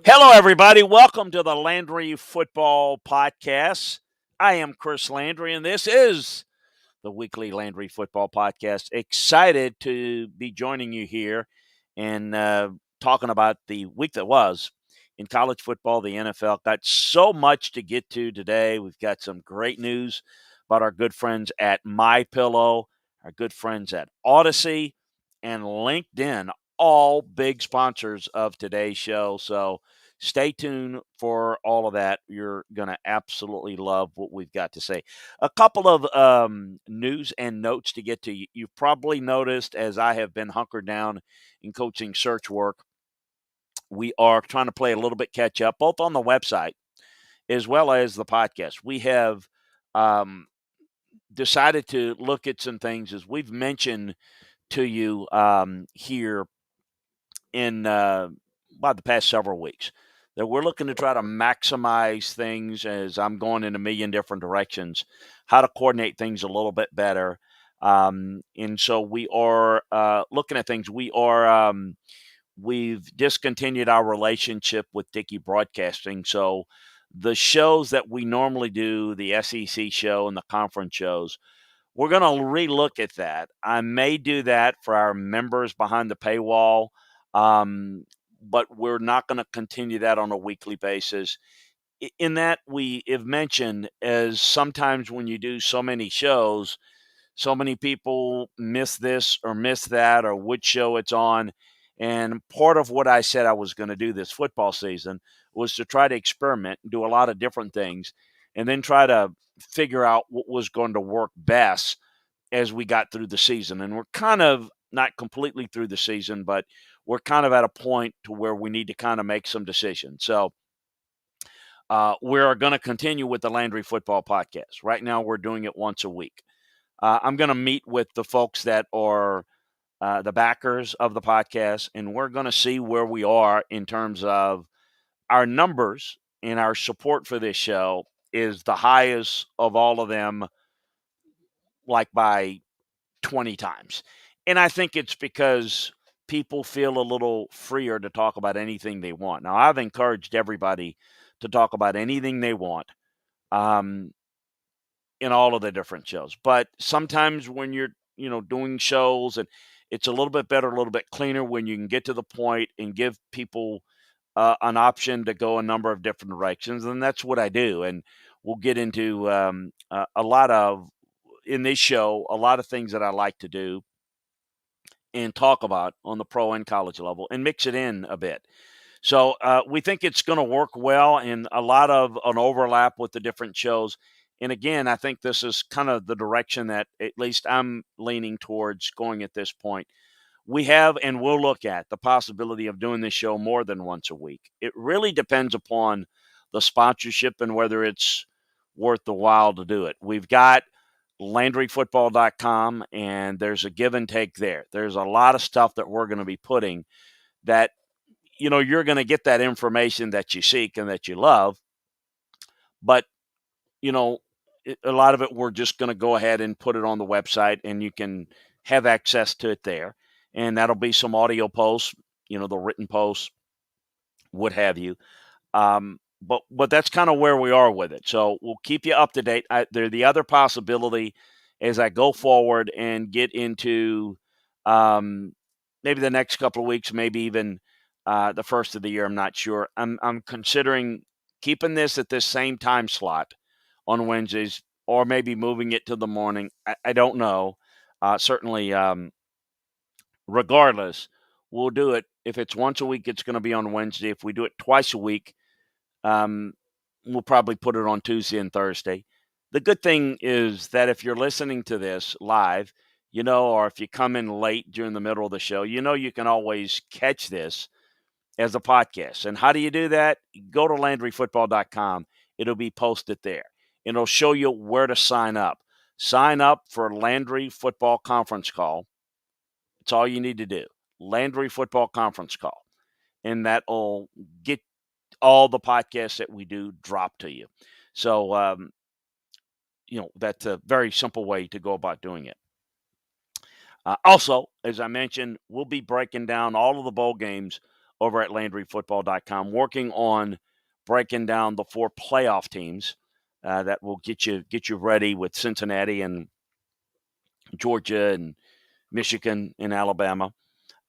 Hello, everybody. Welcome to the Landry Football Podcast. I am Chris Landry, and this is the weekly Landry Football Podcast. Excited to be joining you here and talking about the week that was in college football, the NFL. Got so much to get to today. We've got some great news about our good friends at MyPillow, our good friends at Odyssey, and LinkedIn, all big sponsors of today's show. So stay tuned for all of that. You're going to absolutely love what we've got to say. A couple of news and notes to get to. You've probably noticed as I have been hunkered down in coaching search work, we are trying to play a little bit catch up, both on the website as well as the podcast. We have um, decided to look at some things as we've mentioned to you here in about the past several weeks that we're looking to try to maximize things as I'm going in a million different directions, how to coordinate things a little bit better. And so we are looking at things. We've discontinued our relationship with Dickey Broadcasting. So the shows that we normally do, the SEC show and the conference shows, we're going to relook at that. I may do that for our members behind the paywall, but we're not going to continue that on a weekly basis. In that, we have mentioned as sometimes when you do so many shows, so many people miss this or miss that or which show it's on. And part of what I said I was going to do this football season was to try to experiment and do a lot of different things and then try to figure out what was going to work best as we got through the season. And we're kind of not completely through the season, but we're kind of at a point to where we need to kind of make some decisions. So we're going to continue with the Landry Football Podcast. Right now, we're doing it once a week. I'm going to meet with the folks that are the backers of the podcast, and we're going to see where we are in terms of our numbers and our support for this show is the highest of all of them, like by 20 times. And I think it's because people feel a little freer to talk about anything they want. Now, I've encouraged everybody to talk about anything they want. In all of the different shows. But sometimes when you're, doing shows and it's a little bit better, a little bit cleaner when you can get to the point and give people an option to go a number of different directions. And that's what I do. And we'll get into a lot of, in this show, a lot of things that I like to do and talk about on the pro and college level and mix it in a bit. So we think it's going to work well and a lot of an overlap with the different shows. And again, I think this is kind of the direction that at least I'm leaning towards going at this point. We have and will look at the possibility of doing this show more than once a week. It really depends upon the sponsorship and whether it's worth the while to do it. We've got LandryFootball.com, and there's a give and take there. There's a lot of stuff that we're going to be putting that you're going to get that information that you seek and that you love. But, a lot of it, we're just going to go ahead and put it on the website and you can have access to it there. And that'll be some audio posts, the written posts, what have you. But that's kind of where we are with it. So we'll keep you up to date. The other possibility as I go forward and get into maybe the next couple of weeks, maybe even the first of the year. I'm not sure. I'm considering keeping this at this same time slot on Wednesdays, or maybe moving it to the morning. I don't know. Certainly, regardless, we'll do it. If it's once a week, it's going to be on Wednesday. If we do it twice a week, we'll probably put it on Tuesday and Thursday. The good thing is that if you're listening to this live, or if you come in late during the middle of the show, you can always catch this as a podcast. And how do you do that? Go to LandryFootball.com. It'll be posted there. It'll show you where to sign up. Sign up for Landry Football Conference Call. It's all you need to do. Landry Football Conference Call. And that'll get all the podcasts that we do dropped to you. So, that's a very simple way to go about doing it. Also, as I mentioned, we'll be breaking down all of the bowl games over at LandryFootball.com, working on breaking down the 4 playoff teams that will get you ready with Cincinnati and Georgia and Michigan and Alabama,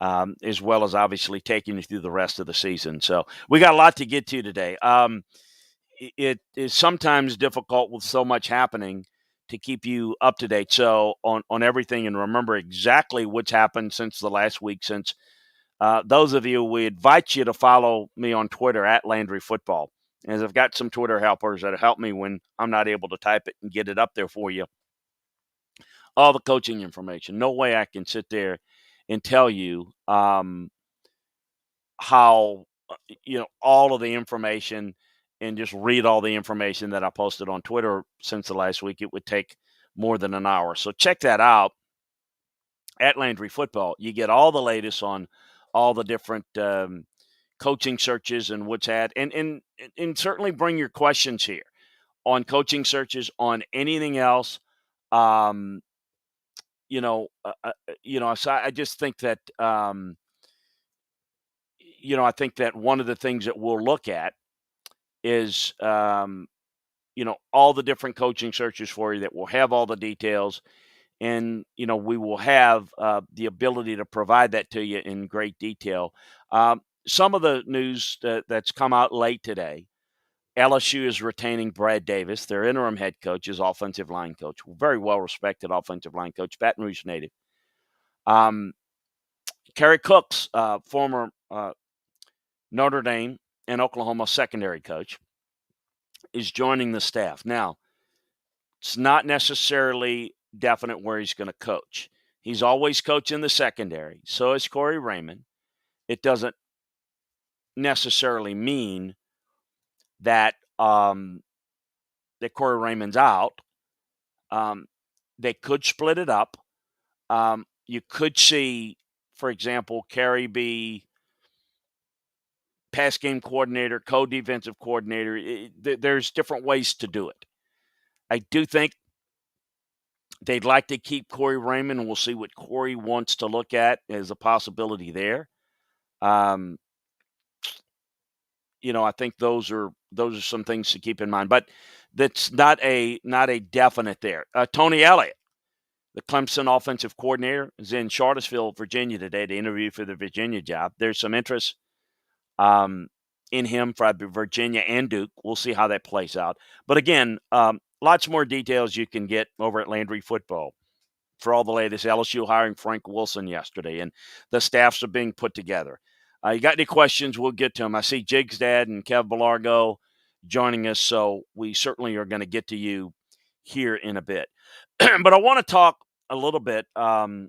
as well as obviously taking you through the rest of the season. So we got a lot to get to today. It is sometimes difficult with so much happening to keep you up to date. So on everything, and remember exactly what's happened since the last week. Since those of you, we invite you to follow me on Twitter at Landry Football, as I've got some Twitter helpers that help me when I'm not able to type it and get it up there for you. All the coaching information. No way I can sit there and tell you how all of the information and just read all the information that I posted on Twitter since the last week. It would take more than an hour. So check that out at Landry Football. You get all the latest on all the different coaching searches and what's at, and certainly bring your questions here on coaching searches, on anything else. So I just think that I think that one of the things that we'll look at is all the different coaching searches for you that will have all the details, and we will have the ability to provide that to you in great detail. Some of the news that's come out late today: LSU is retaining Brad Davis, their interim head coach, as offensive line coach, very well respected offensive line coach, Baton Rouge native. Kerry Cooks, former Notre Dame and Oklahoma secondary coach, is joining the staff. Now, it's not necessarily definite where he's going to coach. He's always coached in the secondary. So is Corey Raymond. It doesn't necessarily mean that that Corey Raymond's out. They could split it up. You could see, for example, Kerry be pass game coordinator, co-defensive coordinator. There's different ways to do it. I do think they'd like to keep Corey Raymond, and we'll see what Corey wants to look at as a possibility there. I think those are some things to keep in mind, but that's not a definite there. Tony Elliott, the Clemson offensive coordinator, is in Charlottesville, Virginia today to interview for the Virginia job. There's some interest in him for Virginia and Duke. We'll see how that plays out. But again, lots more details you can get over at Landry Football for all the latest. LSU hiring Frank Wilson yesterday, and the staffs are being put together. You got any questions, we'll get to them. I see Jig's dad and Kev Belargo joining us, so we certainly are going to get to you here in a bit. But I want to talk a little bit to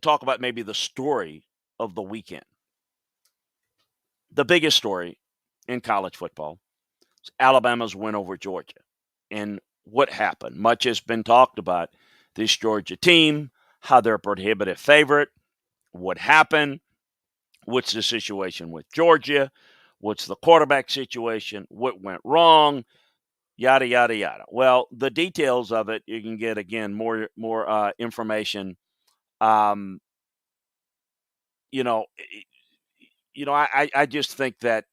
talk about maybe the story of the weekend. The biggest story in college football is Alabama's win over Georgia. And what happened? Much has been talked about this Georgia team, how they're a prohibitive favorite, what happened, what's the situation with Georgia, what's the quarterback situation, what went wrong, yada, yada, yada. Well, the details of it, you can get, again, more information. I just think that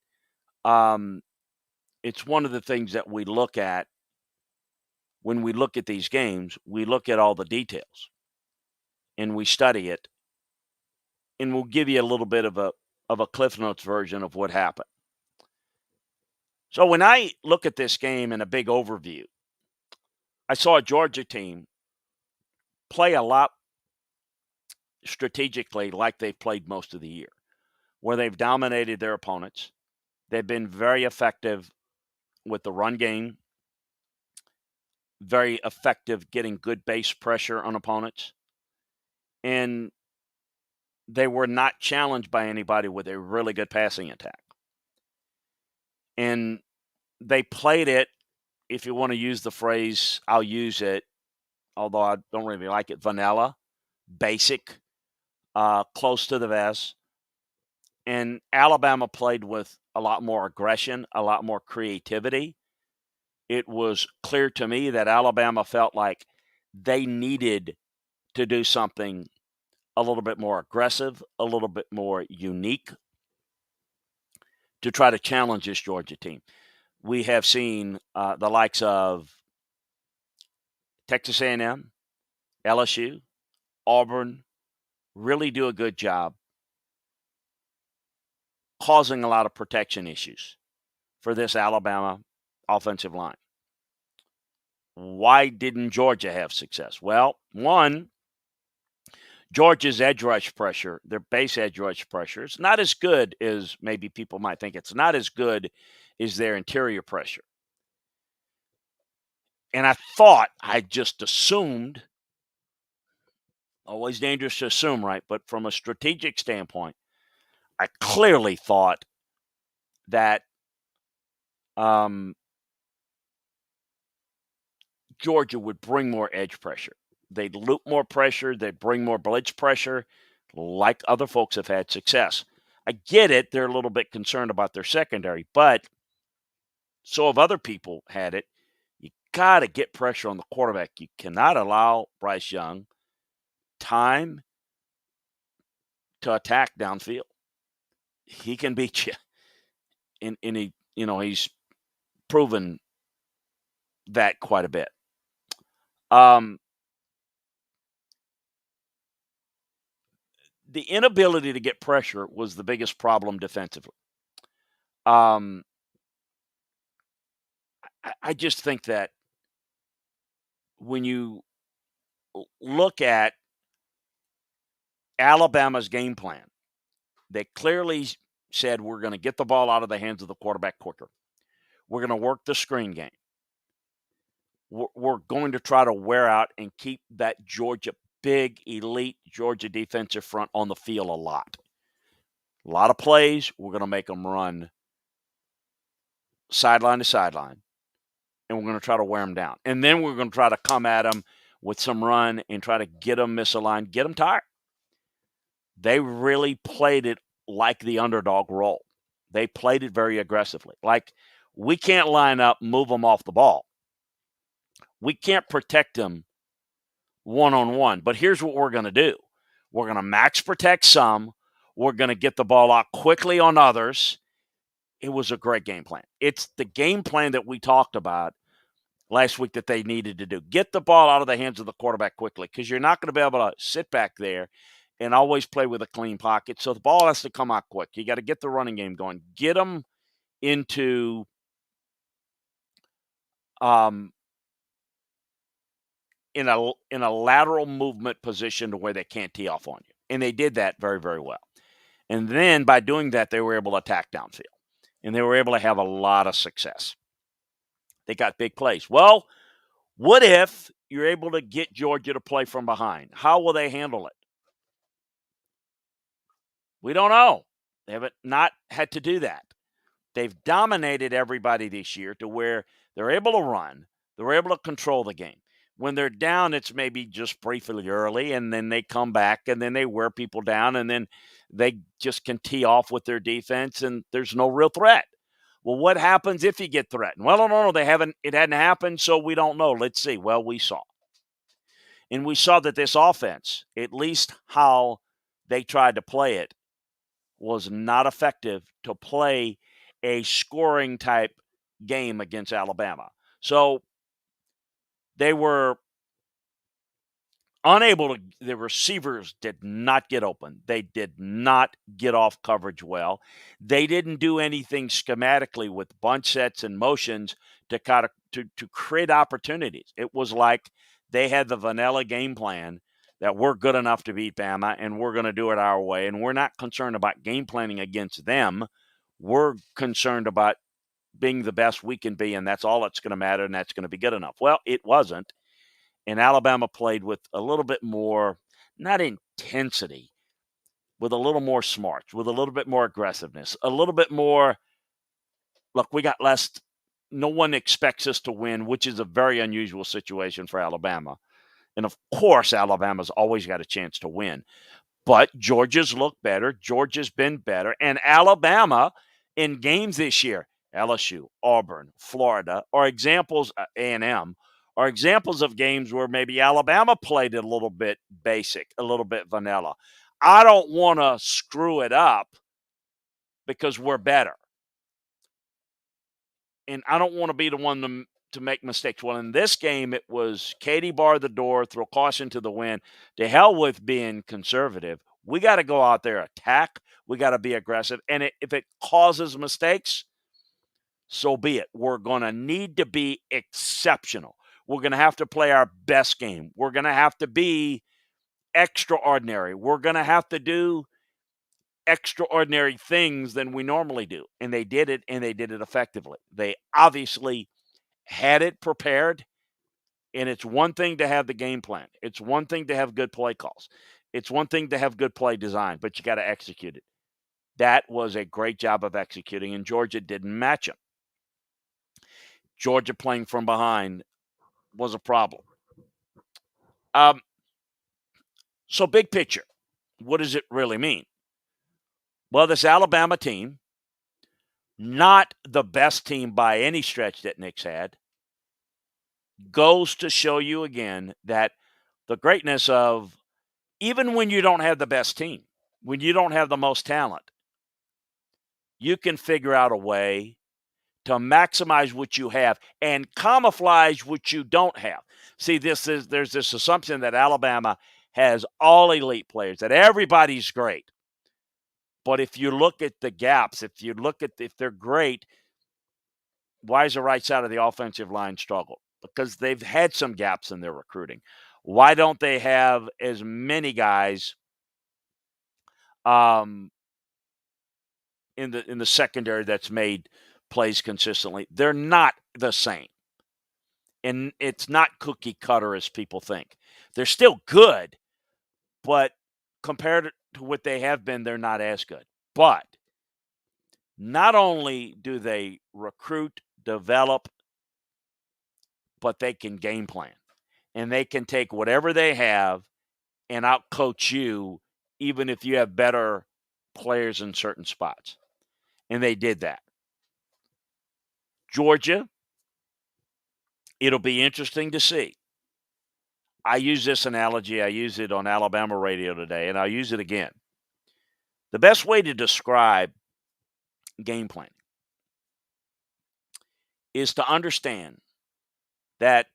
it's one of the things that we look at when we look at these games. We look at all the details and we study it, and we'll give you a little bit of a Cliff Notes version of what happened. So when I look at this game in a big overview, I saw a Georgia team play a lot strategically like they've played most of the year, where they've dominated their opponents. They've been very effective with the run game, very effective getting good base pressure on opponents, and they were not challenged by anybody with a really good passing attack. And they played it, if you want to use the phrase, I'll use it, although I don't really like it, vanilla, basic, close to the vest. And Alabama played with a lot more aggression, a lot more creativity. It was clear to me that Alabama felt like they needed to do something a little bit more aggressive, a little bit more unique to try to challenge this Georgia team. We have seen the likes of Texas A&M, LSU, Auburn really do a good job causing a lot of protection issues for this Alabama offensive line. Why didn't Georgia have success? Well, one, Georgia's edge rush pressure, their base edge rush pressure, is not as good as maybe people might think. It's not as good as their interior pressure. And I just assumed, always dangerous to assume, right? But from a strategic standpoint, I clearly thought that Georgia would bring more edge pressure. They'd loop more pressure. They'd bring more blitz pressure, like other folks have had success. I get it. They're a little bit concerned about their secondary, but so have other people had it. You got to get pressure on the quarterback. You cannot allow Bryce Young time to attack downfield. He can beat you. And he's proven that quite a bit. The inability to get pressure was the biggest problem defensively. I just think that when you look at Alabama's game plan, they clearly said we're going to get the ball out of the hands of the quarterback quicker. We're going to work the screen game. We're going to try to wear out and keep that big, elite Georgia defensive front on the field a lot. A lot of plays. We're going to make them run sideline to sideline, and we're going to try to wear them down. And then we're going to try to come at them with some run and try to get them misaligned, get them tired. They really played it like the underdog role. They played it very aggressively. Like, we can't line up, move them off the ball. We can't protect them one-on-one. But here's what we're going to do. We're going to max protect some. We're going to get the ball out quickly on others. It was a great game plan. It's the game plan that we talked about last week that they needed to do. Get the ball out of the hands of the quarterback quickly, because you're not going to be able to sit back there and always play with a clean pocket. So the ball has to come out quick. You got to get the running game going. Get them into in a lateral movement position to where they can't tee off on you. And they did that very, very well. And then by doing that, they were able to attack downfield. And they were able to have a lot of success. They got big plays. Well, what if you're able to get Georgia to play from behind? How will they handle it? We don't know. They haven't not had to do that. They've dominated everybody this year to where they're able to run. They're able to control the game. When they're down, it's maybe just briefly early, and then they come back, and then they wear people down, and then they just can tee off with their defense, and there's no real threat. Well, what happens if you get threatened? Well, no, it hadn't happened, so we don't know. Let's see. Well, we saw. And we saw that this offense, at least how they tried to play it, was not effective to play a scoring type game against Alabama. So they were unable to, the receivers did not get open. They did not get off coverage well. They didn't do anything schematically with bunch sets and motions to kind of to create opportunities. It was like they had the vanilla game plan that we're good enough to beat Bama and we're going to do it our way. And we're not concerned about game planning against them. We're concerned about being the best we can be, and that's all that's going to matter, and that's going to be good enough. Well, it wasn't. And Alabama played with a little bit more, not intensity, with a little more smarts, with a little bit more aggressiveness, a little bit more, look, we got less, no one expects us to win, which is a very unusual situation for Alabama. And, of course, Alabama's always got a chance to win. But Georgia's looked better. Georgia's been better. And Alabama in games this year, LSU, Auburn, Florida, are examples, A&M, are examples of games where maybe Alabama played it a little bit basic, a little bit vanilla. I don't want to screw it up because we're better. And I don't want to be the one to make mistakes. Well, in this game, it was Katie bar the door, throw caution to the wind. To hell with being conservative. We got to go out there, attack. We got to be aggressive. And if it causes mistakes, so be it. We're going to need to be exceptional. We're going to have to play our best game. We're going to have to be extraordinary. We're going to have to do extraordinary things than we normally do. And they did it, and they did it effectively. They obviously had it prepared, and it's one thing to have the game plan. It's one thing to have good play calls. It's one thing to have good play design, but you got to execute it. That was a great job of executing, and Georgia didn't match them. Georgia playing from behind was a problem. So big picture, what does it really mean? Well, this Alabama team, not the best team by any stretch that Nick's had, goes to show you again that the greatness of even when you don't have the best team, when you don't have the most talent, you can figure out a way to maximize what you have and camouflage what you don't have. See, there's this assumption that Alabama has all elite players, that everybody's great. But if you look at the gaps, if they're great, why is the right side of the offensive line struggle? Because they've had some gaps in their recruiting. Why don't they have as many guys in the secondary that's made plays consistently? They're not the same. And it's not cookie cutter as people think. They're still good, but compared to what they have been, they're not as good. But not only do they recruit, develop, but they can game plan. And they can take whatever they have and outcoach you, even if you have better players in certain spots. And they did that. Georgia, it'll be interesting to see. I use this analogy. I use it on Alabama radio today, and I'll use it again. The best way to describe game planning is to understand that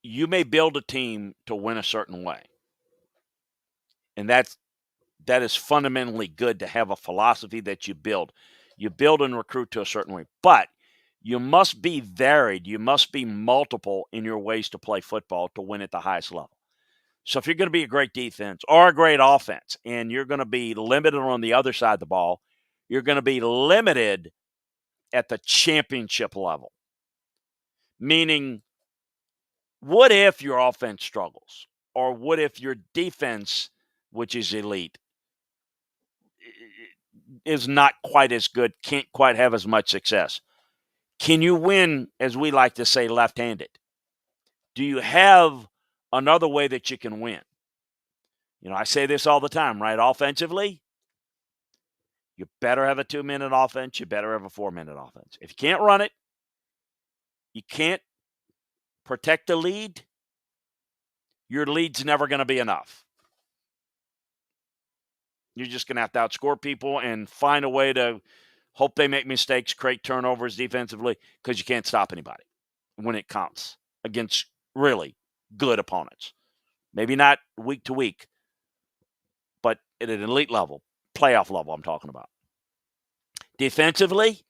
you may build a team to win a certain way. And that is fundamentally good to have a philosophy that you build. You build and recruit to a certain way. But you must be varied. You must be multiple in your ways to play football to win at the highest level. So if you're going to be a great defense or a great offense and you're going to be limited on the other side of the ball, you're going to be limited at the championship level. Meaning, what if your offense struggles? Or what if your defense, which is elite, is not quite as good, can't quite have as much success? Can you win, as we like to say, left-handed? Do you have another way that you can win? You know, I say this all the time, right? Offensively, you better have a 2-minute offense. You better have a 4-minute offense. If you can't run it, you can't protect the lead, your lead's never going to be enough. You're just going to have to outscore people and find a way to hope they make mistakes, create turnovers defensively, because you can't stop anybody when it counts against really good opponents. Maybe not week to week, but at an elite level, playoff level I'm talking about. Defensively,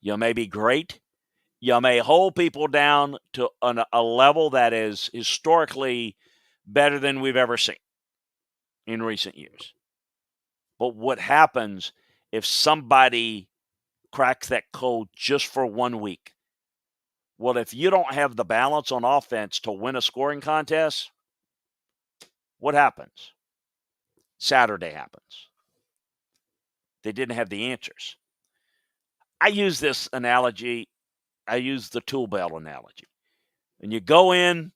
you may be great. You may hold people down to a level that is historically better than we've ever seen in recent years. But what happens if somebody cracks that code just for 1 week? Well, if you don't have the balance on offense to win a scoring contest, what happens? Saturday happens. They didn't have the answers. I use this analogy. I use the tool belt analogy. When you go in,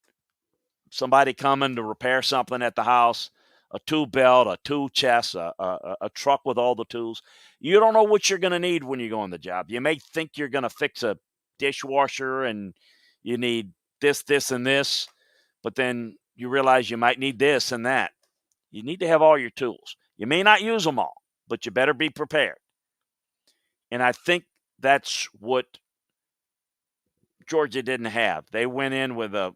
somebody coming to repair something at the house, a tool belt, a tool chest, a truck with all the tools. You don't know what you're going to need when you go on the job. You may think you're going to fix a dishwasher and you need this, this, and this, but then you realize you might need this and that. You need to have all your tools. You may not use them all, but you better be prepared. And I think that's what Georgia didn't have. They went in with a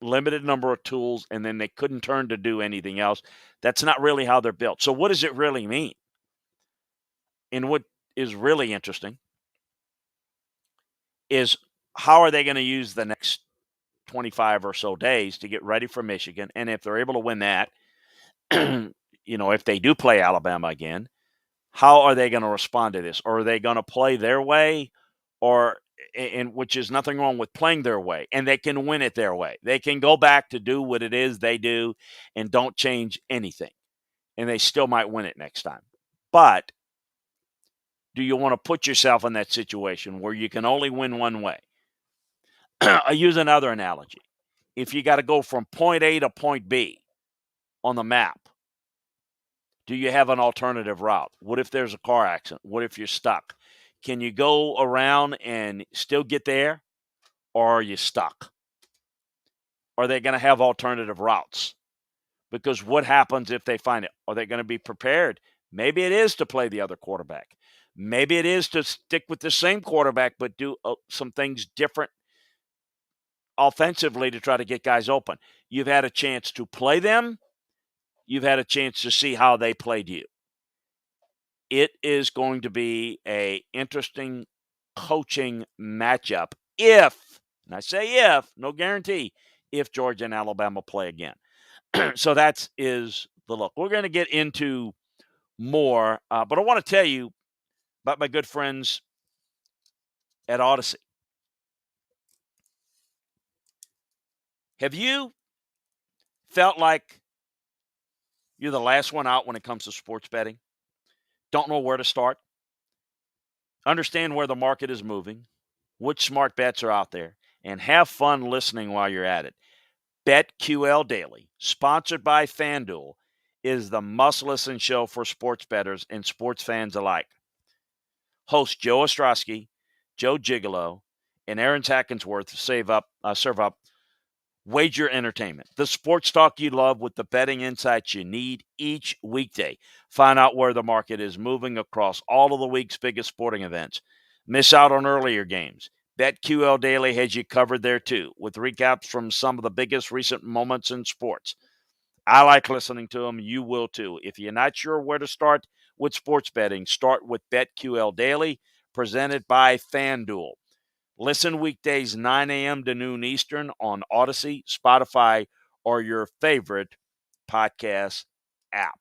limited number of tools, and then they couldn't turn to do anything else. That's not really how they're built. So what does it really mean? And what is really interesting is how are they going to use the next 25 or so days to get ready for Michigan? And if they're able to win that, if they do play Alabama again, how are they going to respond to this? Or are they going to play their way? And which is nothing wrong with playing their way, and they can win it their way. They can go back to do what it is they do and don't change anything, and they still might win it next time. But do you want to put yourself in that situation where you can only win one way? I use another analogy. If you got to go from point A to point B on the map, do you have an alternative route? What if there's a car accident? What if you're stuck? Can you go around and still get there, or are you stuck? Are they going to have alternative routes? Because what happens if they find it? Are they going to be prepared? Maybe it is to play the other quarterback. Maybe it is to stick with the same quarterback but do some things different offensively to try to get guys open. You've had a chance to play them. You've had a chance to see how they played you. It is going to be an interesting coaching matchup if, and I say if, no guarantee, if Georgia and Alabama play again. So that is the look. We're going to get into more, but I want to tell you about my good friends at Odyssey. Have you felt like you're the last one out when it comes to sports betting? Don't know where to start? Understand where the market is moving, which smart bets are out there, and have fun listening while you're at it. BetQL Daily, sponsored by FanDuel, is the must-listen show for sports bettors and sports fans alike. Hosts Joe Ostrowski, Joe Gigolo, and Aaron Tackensworth serve up wager entertainment, the sports talk you love with the betting insights you need each weekday. Find out where the market is moving across all of the week's biggest sporting events. Miss out on earlier games. BetQL Daily has you covered there too, with recaps from some of the biggest recent moments in sports. I like listening to them. You will too. If you're not sure where to start with sports betting, start with BetQL Daily, presented by FanDuel. Listen weekdays 9 a.m. to noon Eastern on Odyssey, Spotify, or your favorite podcast app.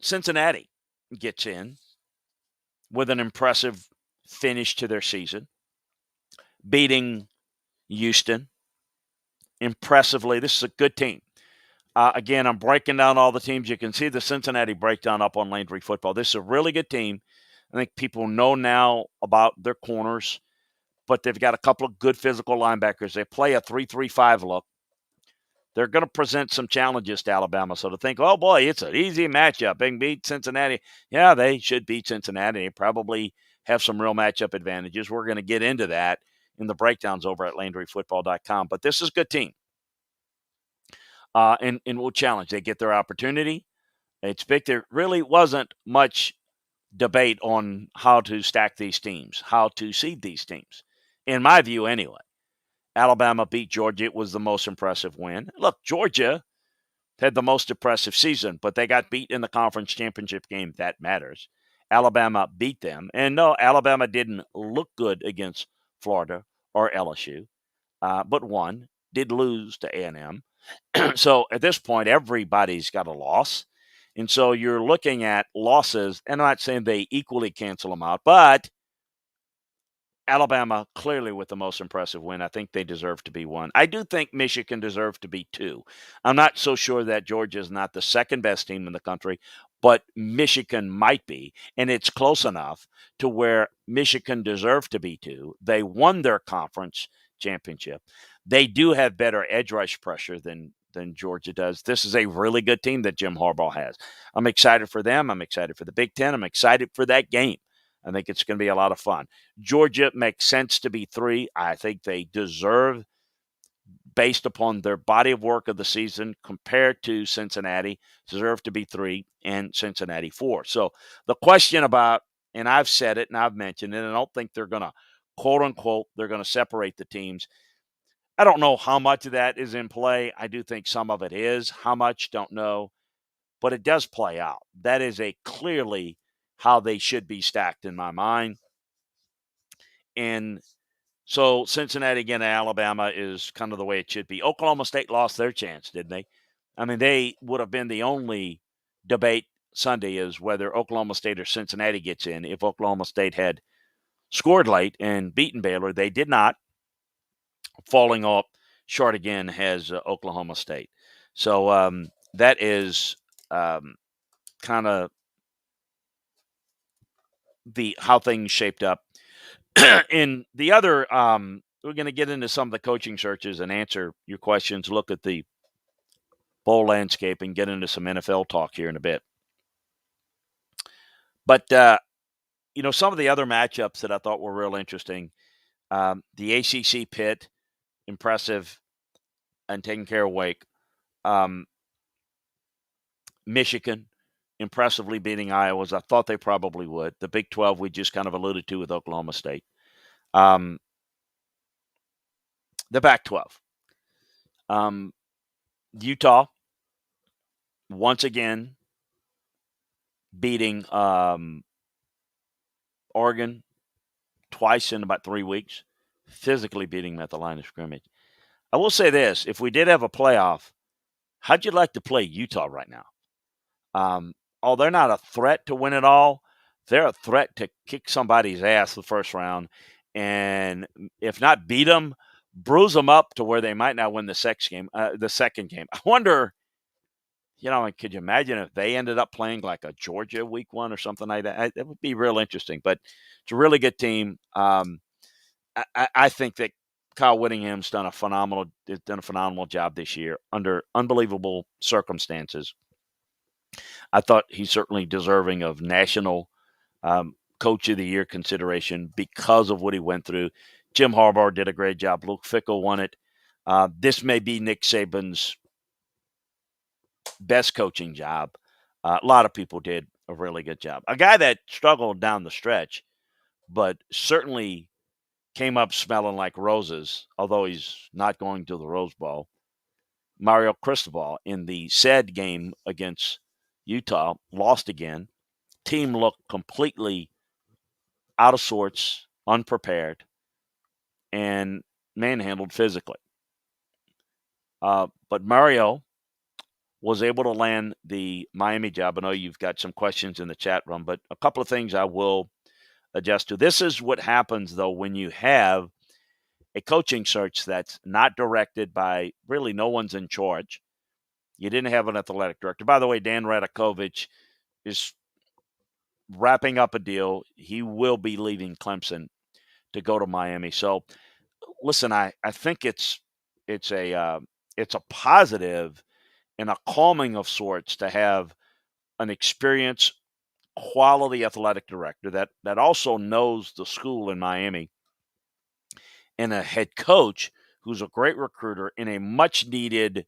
Cincinnati gets in with an impressive finish to their season, beating Houston impressively. This is a good team. Again, I'm breaking down all the teams. You can see the Cincinnati breakdown up on Landry Football. This is a really good team. I think people know now about their corners, but they've got a couple of good physical linebackers. They play a 3-3-5 look. They're going to present some challenges to Alabama. So to think, oh, boy, it's an easy matchup. They can beat Cincinnati. Yeah, they should beat Cincinnati. They probably have some real matchup advantages. We're going to get into that in the breakdowns over at LandryFootball.com. But this is a good team. And we'll challenge. They get their opportunity. It's big. There really wasn't much debate on how to stack these teams, how to seed these teams, in my view anyway. Alabama beat Georgia. It was the most impressive win. Look, Georgia had the most impressive season, but they got beat in the conference championship game. That matters. Alabama beat them. And no, Alabama didn't look good against Florida or LSU, but won, did lose to A&M. So at this point, everybody's got a loss. And so you're looking at losses, and I'm not saying they equally cancel them out, but Alabama clearly with the most impressive win. I think they deserve to be one. I do think Michigan deserves to be two. I'm not so sure that Georgia is not the second best team in the country, but Michigan might be, and it's close enough to where Michigan deserved to be two. They won their conference championship. They do have better edge rush pressure than than Georgia does. This is a really good team that Jim Harbaugh has. I'm excited for them. I'm excited for the Big Ten. I'm excited for that game. I think it's going to be a lot of fun. Georgia makes sense to be 3. I think they deserve, based upon their body of work of the season compared to Cincinnati, deserve to be 3 and Cincinnati 4. So the question about, and I've said it and I've mentioned it, and I don't think they're going to, quote unquote, they're going to separate the teams. I don't know how much of that is in play. I do think some of it is. How much, don't know. But it does play out. That is a clearly how they should be stacked in my mind. And so Cincinnati again, Alabama is kind of the way it should be. Oklahoma State lost their chance, didn't they? I mean, they would have been the only debate Sunday is whether Oklahoma State or Cincinnati gets in. If Oklahoma State had scored late and beaten Baylor, they did not. Falling off short again has Oklahoma State. So that is kind of the how things shaped up. In the other, we're going to get into some of the coaching searches and answer your questions, look at the bowl landscape, and get into some NFL talk here in a bit. But, some of the other matchups that I thought were real interesting, the ACC Pitt, impressive and taking care of Wake. Michigan, impressively beating Iowa, as I thought they probably would. The Big 12 we just kind of alluded to with Oklahoma State. The Pac-12. Utah, once again, beating Oregon twice in about 3 weeks, physically beating them at the line of scrimmage. I will say this, if we did have a playoff, how'd you like to play Utah right now? They're not a threat to win it all. They're a threat to kick somebody's ass the first round, and if not beat them, bruise them up to where they might not win the second game. I wonder, could you imagine if they ended up playing like a Georgia week 1 or something like that? It would be real interesting, but it's a really good team. I think that Kyle Whittingham's done a phenomenal job this year under unbelievable circumstances. I thought he's certainly deserving of national Coach of the Year consideration because of what he went through. Jim Harbaugh did a great job. Luke Fickell won it. This may be Nick Saban's best coaching job. A lot of people did a really good job. A guy that struggled down the stretch, but certainly came up smelling like roses, although he's not going to the Rose Bowl. Mario Cristobal in the sad game against Utah, lost again. Team looked completely out of sorts, unprepared, and manhandled physically. But Mario was able to land the Miami job. I know you've got some questions in the chat room, but a couple of things I will adjust to. This is what happens, though, when you have a coaching search that's not directed by really no one's in charge. You didn't have an athletic director. By the way, Dan Radakovich is wrapping up a deal. He will be leaving Clemson to go to Miami. So, listen, I think it's a positive and a calming of sorts to have an experienced, quality athletic director that also knows the school in Miami, and a head coach who's a great recruiter in a much needed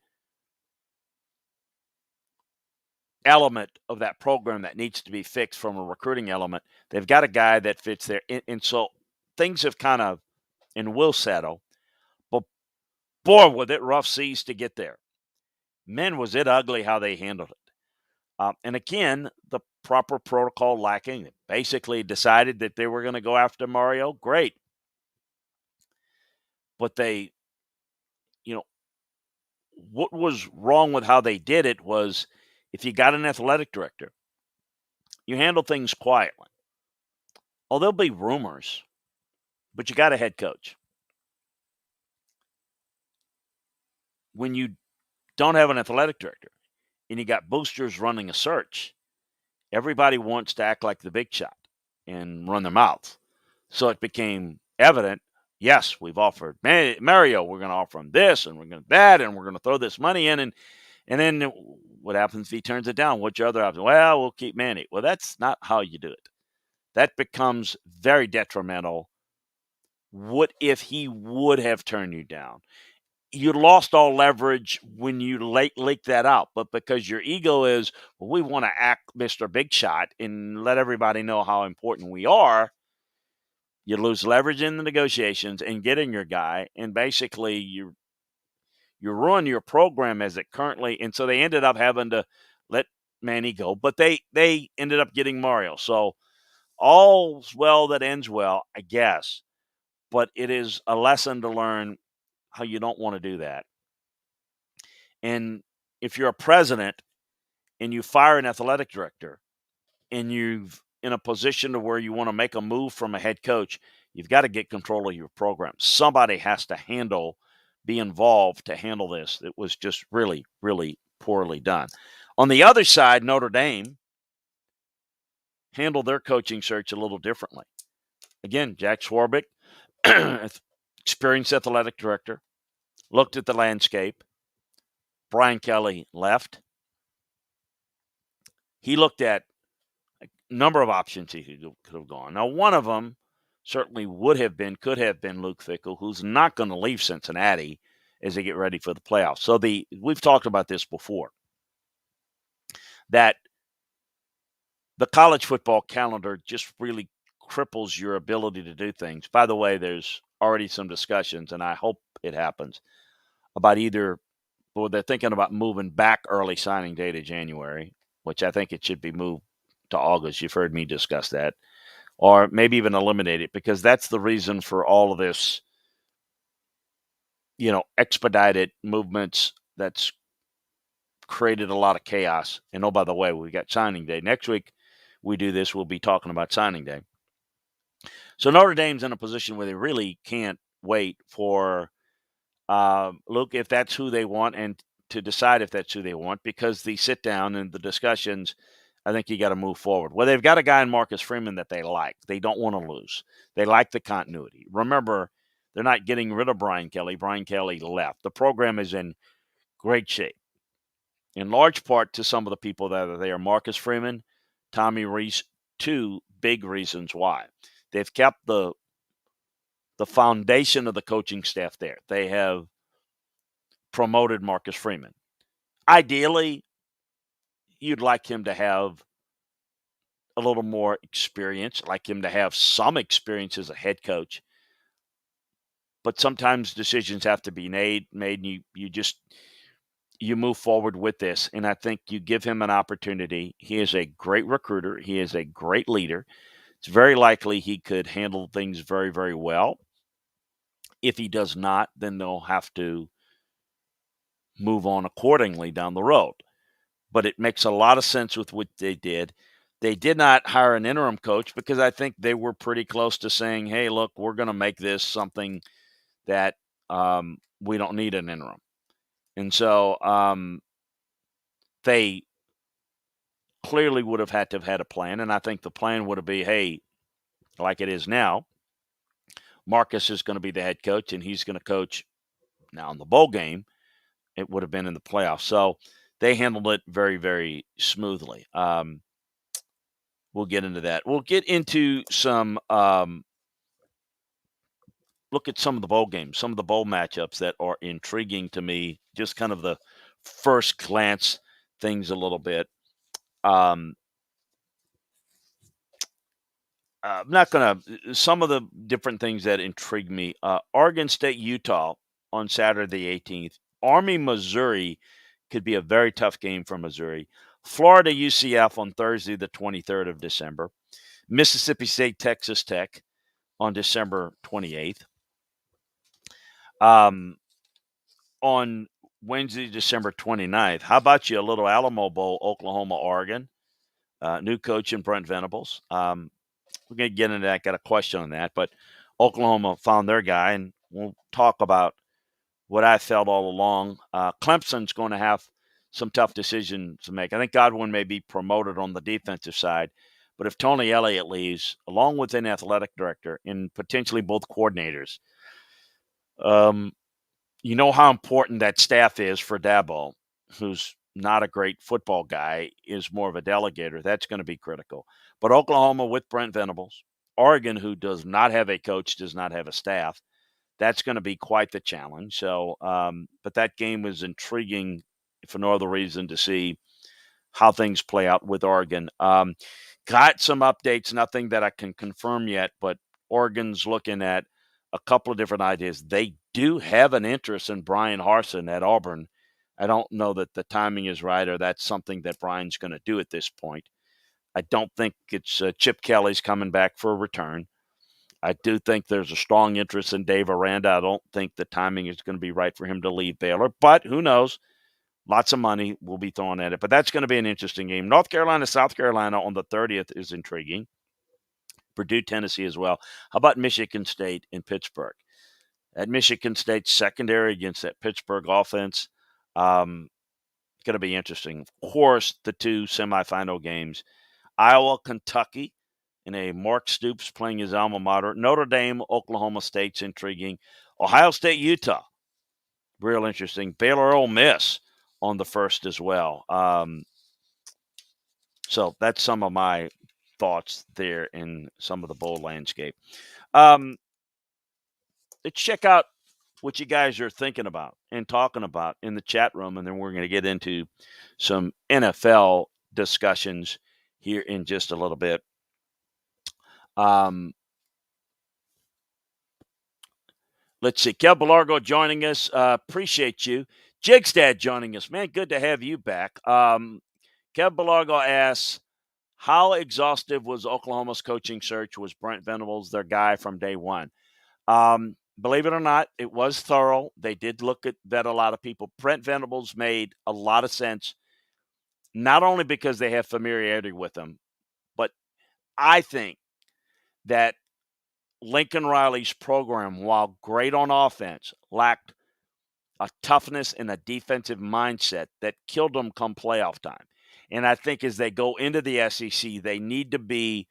element of that program that needs to be fixed from a recruiting element. They've got a guy that fits there. And so things have kind of, and will settle. But boy, was it rough seas to get there. Man, was it ugly how they handled it. And again, the proper protocol lacking. They basically decided that they were going to go after Mario. Great. But they, what was wrong with how they did it was, if you got an athletic director, you handle things quietly. Oh, there'll be rumors, but you got a head coach. When you don't have an athletic director and you got boosters running a search, everybody wants to act like the big shot and run their mouth. So it became evident Yes, we've offered Mario. We're going to offer him this, and we're going to that, and we're going to throw this money in, and then what happens if he turns it down? What's your other option? Well, we'll keep Manny. Well, that's not how you do it. That becomes very detrimental. What if he would have turned you down? You lost all leverage when you leak that out. But because your ego is, well, we want to act Mr. Big Shot and let everybody know how important we are, you lose leverage in the negotiations and getting your guy. And basically, you ruin your program as it currently. And so they ended up having to let Manny go. But they ended up getting Mario. So all's well that ends well, I guess. But it is a lesson to learn how you don't want to do that. And if you're a president and you fire an athletic director and you've in a position to where you want to make a move from a head coach, you've got to get control of your program. Somebody has to be involved to handle this. It was just really, really poorly done. On the other side, Notre Dame handled their coaching search a little differently. Again, Jack Swarbrick, experienced athletic director, looked at the landscape. Brian Kelly left. He looked at a number of options he could have gone. Now, one of them certainly could have been Luke Fickell, who's not going to leave Cincinnati as they get ready for the playoffs. So we've talked about this before, that the college football calendar just really cripples your ability to do things. By the way, there's already some discussions, and I hope it happens, about they're thinking about moving back early signing day to January, which I think it should be moved to August. You've heard me discuss that. Or maybe even eliminate it, because that's the reason for all of this, expedited movements that's created a lot of chaos. And oh, by the way, we got signing day. Next week we do this, we'll be talking about signing day. So Notre Dame's in a position where they really can't wait for Luke, if that's who they want, and to decide if that's who they want, because the sit down and the discussions, I think you got to move forward. Well, they've got a guy in Marcus Freeman that they like. They don't want to lose. They like the continuity. Remember, they're not getting rid of Brian Kelly. Brian Kelly left. The program is in great shape, in large part to some of the people that are there. Marcus Freeman, Tommy Reese, two big reasons why. They've kept the foundation of the coaching staff there. They have promoted Marcus Freeman. Ideally, you'd like him to have a little more experience, like him to have some experience as a head coach. But sometimes decisions have to be made, and you move forward with this. And I think you give him an opportunity. He is a great recruiter. He is a great leader. It's very likely he could handle things very, very well. If he does not, then they'll have to move on accordingly down the road. But it makes a lot of sense with what they did. They did not hire an interim coach because I think they were pretty close to saying, hey, look, we're going to make this something that we don't need an interim. And so they clearly would have had to have had a plan. And I think the plan would have been, hey, like it is now, Marcus is going to be the head coach, and he's going to coach now in the bowl game. It would have been in the playoffs. So they handled it very, very smoothly. We'll get into that. We'll get into some look at some of the bowl games, some of the bowl matchups that are intriguing to me, just kind of the first glance things a little bit. I'm not going to – some of the different things that intrigue me. Oregon State, Utah on Saturday the 18th. Army, Missouri could be a very tough game for Missouri. Florida, UCF on Thursday the 23rd of December. Mississippi State, Texas Tech on December 28th. On Wednesday, December 29th. How about you, a little Alamo Bowl, Oklahoma, Oregon? New coach in Brent Venables. We're going to get into that. Got a question on that. But Oklahoma found their guy, and we'll talk about what I felt all along. Clemson's going to have some tough decisions to make. I think Godwin may be promoted on the defensive side, but if Tony Elliott leaves, along with an athletic director and potentially both coordinators, Um, you know how important that staff is for Dabo, who's not a great football guy, is more of a delegator. That's going to be critical. But Oklahoma with Brent Venables, Oregon, who does not have a coach, does not have a staff, that's going to be quite the challenge. So, but that game was intriguing for no other reason to see how things play out with Oregon. Got some updates, nothing that I can confirm yet, but Oregon's looking at a couple of different ideas. They do have an interest in Brian Harsin at Auburn. I don't know that the timing is right or that's something that Brian's going to do at this point. I don't think it's Chip Kelly's coming back for a return. I do think there's a strong interest in Dave Aranda. I don't think the timing is going to be right for him to leave Baylor, but who knows? Lots of money will be thrown at it, but that's going to be an interesting game. North Carolina, South Carolina on the 30th is intriguing. Purdue, Tennessee as well. How about Michigan State in Pittsburgh? At Michigan State secondary against that Pittsburgh offense, going to be interesting. Of course, the two semifinal games, Iowa, Kentucky, in a Mark Stoops playing his alma mater. Notre Dame, Oklahoma State's intriguing. Ohio State, Utah, real interesting. Baylor, Ole Miss on the first as well. So that's some of my thoughts there in some of the bowl landscape. Let's check out what you guys are thinking about and talking about in the chat room, and then we're going to get into some NFL discussions here in just a little bit. Let's see. Kev Belargo joining us. Appreciate you. Jigstad joining us. Man, good to have you back. Kev Belargo asks, how exhaustive was Oklahoma's coaching search? Was Brent Venables their guy from day one? Believe it or not, it was thorough. They did look at vet a lot of people. Brent Venables made a lot of sense, not only because they have familiarity with him, but I think that Lincoln Riley's program, while great on offense, lacked a toughness and a defensive mindset that killed them come playoff time. And I think as they go into the SEC, they need to be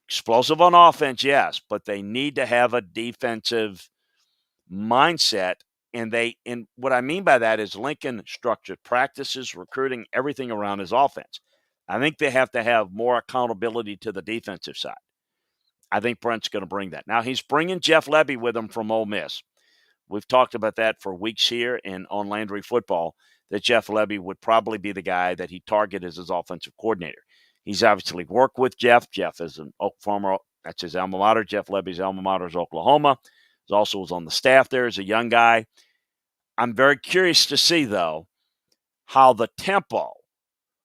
explosive on offense, yes, but they need to have a defensive mindset. And what I mean by that is Lincoln structured practices, recruiting, everything around his offense. I think they have to have more accountability to the defensive side. I think Brent's going to bring that. Now, he's bringing Jeff Lebby with him from Ole Miss. We've talked about that for weeks here and on Landry Football, that Jeff Lebby would probably be the guy that he targeted as his offensive coordinator. He's obviously worked with Jeff. Jeff is an former, that's his alma mater. Jeff Lebby's alma mater is Oklahoma. He also was on the staff there as a young guy. I'm very curious to see, though, how the tempo,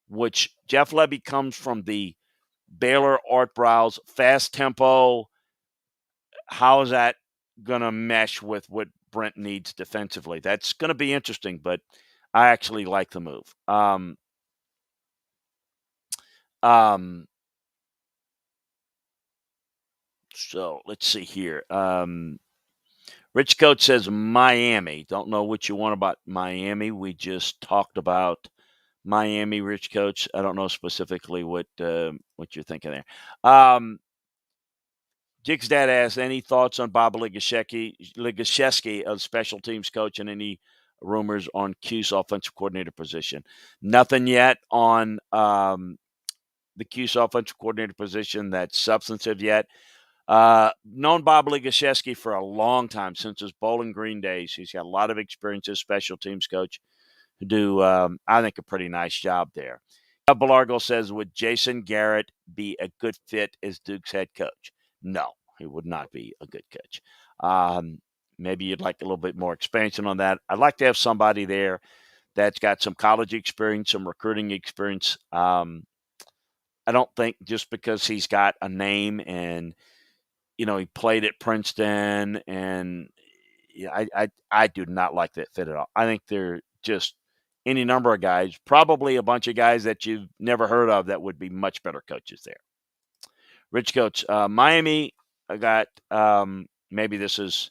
which Jeff Lebby comes from the Baylor Art Browse fast tempo, how is that going to mesh with what Brent needs defensively? That's going to be interesting, but I actually like the move. So let's see here. Rich Coach says Miami. Don't know what you want about Miami. We just talked about Miami, Rich Coach. I don't know specifically what you're thinking there. Jig's dad asks, any thoughts on Bob Ligashevsky as special teams coach and any rumors on Q's offensive coordinator position? Nothing yet on the Q's offensive coordinator position that's substantive yet. Known Bob Ligashevsky for a long time, since his Bowling Green days. He's got a lot of experience as special teams coach who do, I think, a pretty nice job there. Belargo says, would Jason Garrett be a good fit as Duke's head coach? No, he would not be a good coach. Maybe you'd like a little bit more expansion on that. I'd like to have somebody there that's got some college experience, some recruiting experience. I don't think just because he's got a name and, he played at Princeton and I do not like that fit at all. I think they're just any number of guys, probably a bunch of guys that you've never heard of that would be much better coaches there. Rich Coach, Miami, I got maybe this is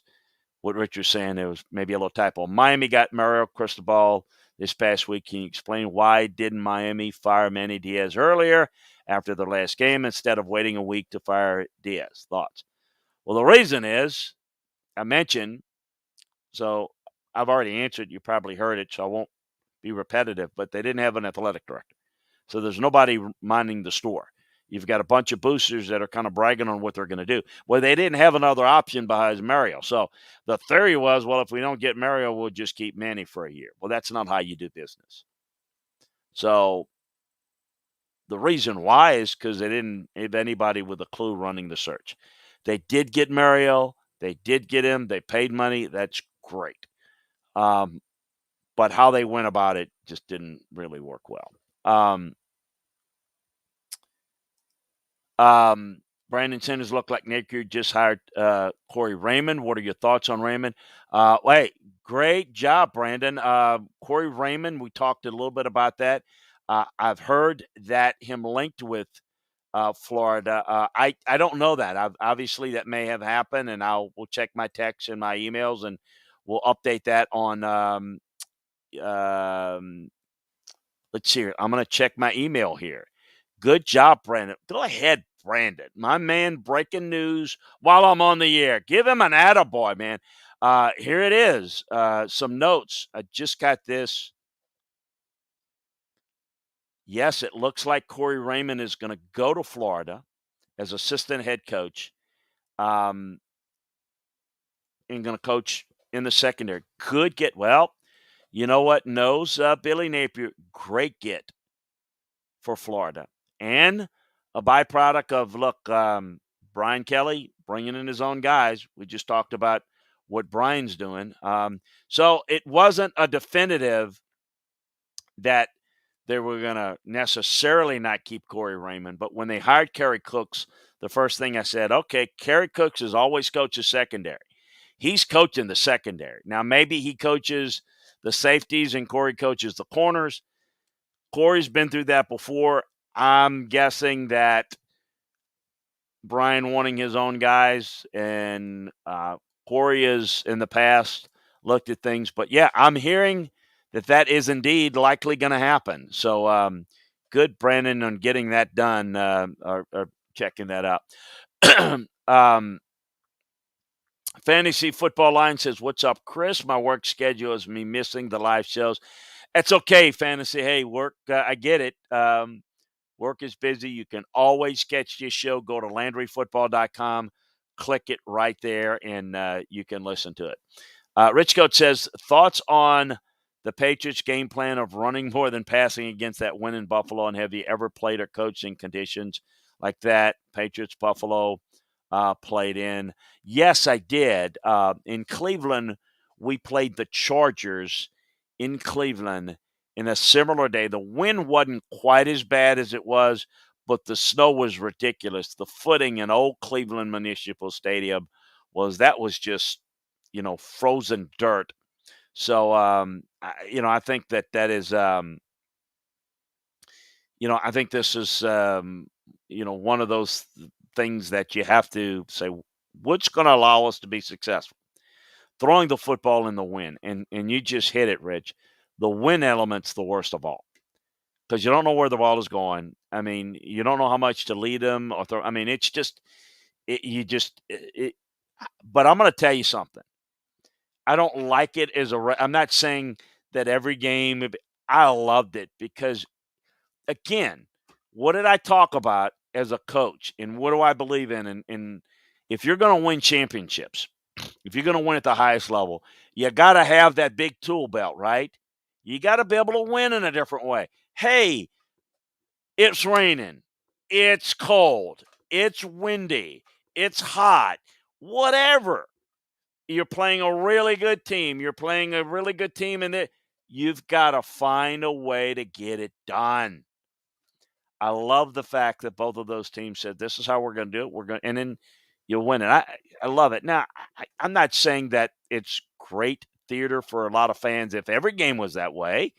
what Rich was saying. It was maybe a little typo. Miami got Mario Cristobal this past week. Can you explain why didn't Miami fire Manny Diaz earlier after the last game instead of waiting a week to fire Diaz? Thoughts? Well, the reason is, I mentioned So I've already answered. You probably heard it, so I won't be repetitive. But they didn't have an athletic director, so there's nobody minding the store. You've got a bunch of boosters that are kind of bragging on what they're going to do. Well, they didn't have another option besides Mario. So the theory was, well, if we don't get Mario, we'll just keep Manny for a year. Well, that's not how you do business. So the reason why is because they didn't have anybody with a clue running the search. They did get Mario. They did get him. They paid money. That's great. But how they went about it just didn't really work well. Brandon Sanders looked like Napier just hired Corey Raymond. What are your thoughts on Raymond? Hey, great job, Brandon. Corey Raymond, we talked a little bit about that. I've heard that him linked with Florida. I don't know that. Obviously, that may have happened, and we'll check my texts and my emails, and we'll update that on. Let's see here. I'm going to check my email here. Good job, Brandon. Go ahead, Brandon. My man, breaking news while I'm on the air. Give him an attaboy, man. Here it is. Some notes. I just got this. Yes, it looks like Corey Raymond is going to go to Florida as assistant head coach, and going to coach in the secondary. Could get, well, you know what? Knows Billy Napier. Great get for Florida. And a byproduct of, look, Brian Kelly bringing in his own guys. We just talked about what Brian's doing. So it wasn't a definitive that they were going to necessarily not keep Corey Raymond. But when they hired Kerry Cooks, the first thing I said, okay, Kerry Cooks has always coached the secondary. He's coaching the secondary. Now, maybe he coaches the safeties and Corey coaches the corners. Corey's been through that before. I'm guessing that Brian wanting his own guys and Corey has in the past looked at things. But, yeah, I'm hearing that is indeed likely going to happen. So good, Brandon, on getting that done or checking that out. Fantasy Football Line says, what's up, Chris? My work schedule is me missing the live shows. That's okay, Fantasy. Hey, work, I get it. Work is busy. You can always catch this show. Go to LandryFootball.com, click it right there, and you can listen to it. Rich Coach says, thoughts on the Patriots' game plan of running more than passing against that win in Buffalo, and have you ever played or coached in conditions like that? Patriots, Buffalo played in. Yes, I did. In Cleveland, we played the Chargers in Cleveland in a similar day. The wind wasn't quite as bad as it was, but the snow was ridiculous. The footing in old Cleveland Municipal Stadium was just, frozen dirt. So, I think that is, I think this is, one of those things that you have to say, what's going to allow us to be successful? Throwing the football in the wind. And you just hit it, Rich. The wind element's the worst of all because you don't know where the ball is going. I mean, you don't know how much to lead them or throw. I mean, it's just, but I'm going to tell you something. I don't like it I'm not saying that every game. I loved it because, again, what did I talk about as a coach, and what do I believe in? And if you're going to win championships, if you're going to win at the highest level, you got to have that big tool belt, right? You got to be able to win in a different way. Hey, it's raining, it's cold, it's windy, it's hot, whatever. You're playing a really good team. And you've got to find a way to get it done. I love the fact that both of those teams said, this is how we're going to do it. And then you'll win it. I love it. Now, I'm not saying that it's great theater for a lot of fans if every game was that way,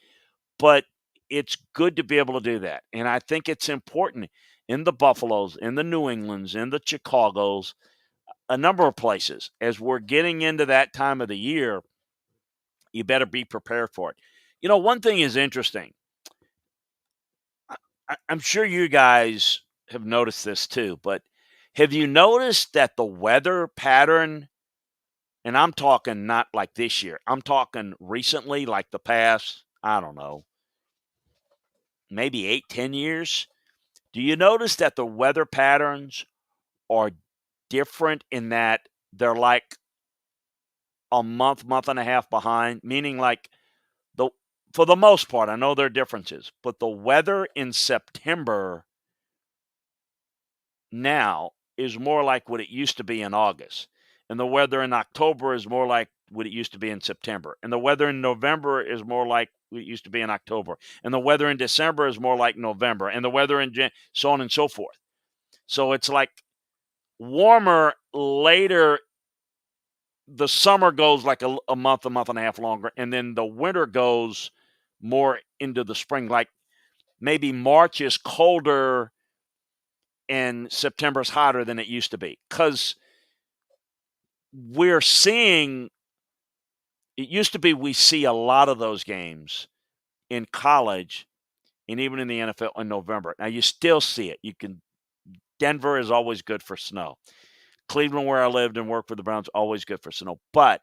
but it's good to be able to do that. And I think it's important in the Buffaloes, in the New Englands, in the Chicagos, a number of places. As we're getting into that time of the year, you better be prepared for it. One thing is interesting. I'm sure you guys have noticed this too, but have you noticed that the weather pattern And I'm talking not like this year. I'm talking recently, like the past, I don't know, maybe 8, 10 years. Do you notice that the weather patterns are different in that they're like a month and a half behind? Meaning, like, the for the most part, I know there are differences, but the weather in September now is more like what it used to be in August. And the weather in October is more like what it used to be in September. And the weather in November is more like what it used to be in October. And the weather in December is more like November. And the weather in so on and so forth. So it's like warmer later. The summer goes like a month and a half longer. And then the winter goes more into the spring. Like maybe March is colder and September's hotter than it used to be. Because we're seeing, it used to be we see a lot of those games in college and even in the NFL in November. Now you still see it. Denver is always good for snow. Cleveland, where I lived and worked for the Browns, always good for snow. But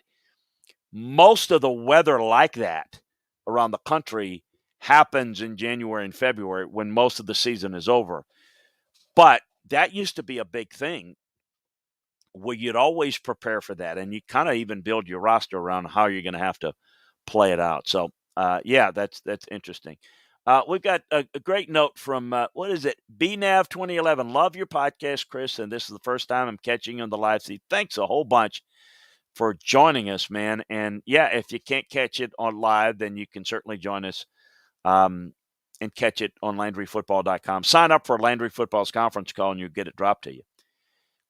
most of the weather like that around the country happens in January and February when most of the season is over. But that used to be a big thing where you'd always prepare for that, and you kind of even build your roster around how you're going to have to play it out. So, yeah, that's interesting. We've got a great note from what is it? BNAV 2011. Love your podcast, Chris, and this is the first time I'm catching you on the live feed. Thanks a whole bunch for joining us, man. And yeah, if you can't catch it on live, then you can certainly join us and catch it on LandryFootball.com. Sign up for Landry Football's conference call, and you get it dropped to you.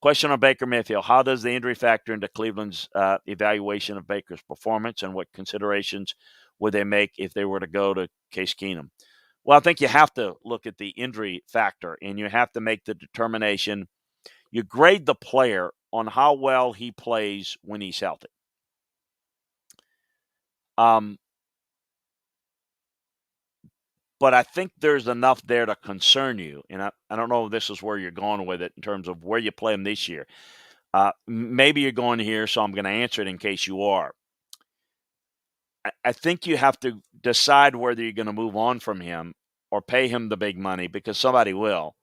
Question on Baker Mayfield. How does the injury factor into Cleveland's evaluation of Baker's performance, and what considerations would they make if they were to go to Case Keenum? Well, I think you have to look at the injury factor, and you have to make the determination. You grade the player on how well he plays when he's healthy. But I think there's enough there to concern you, and I don't know if this is where you're going with it in terms of where you play him this year. Maybe you're going here, so I'm going to answer it in case you are. I think you have to decide whether you're going to move on from him or pay him the big money, because somebody will.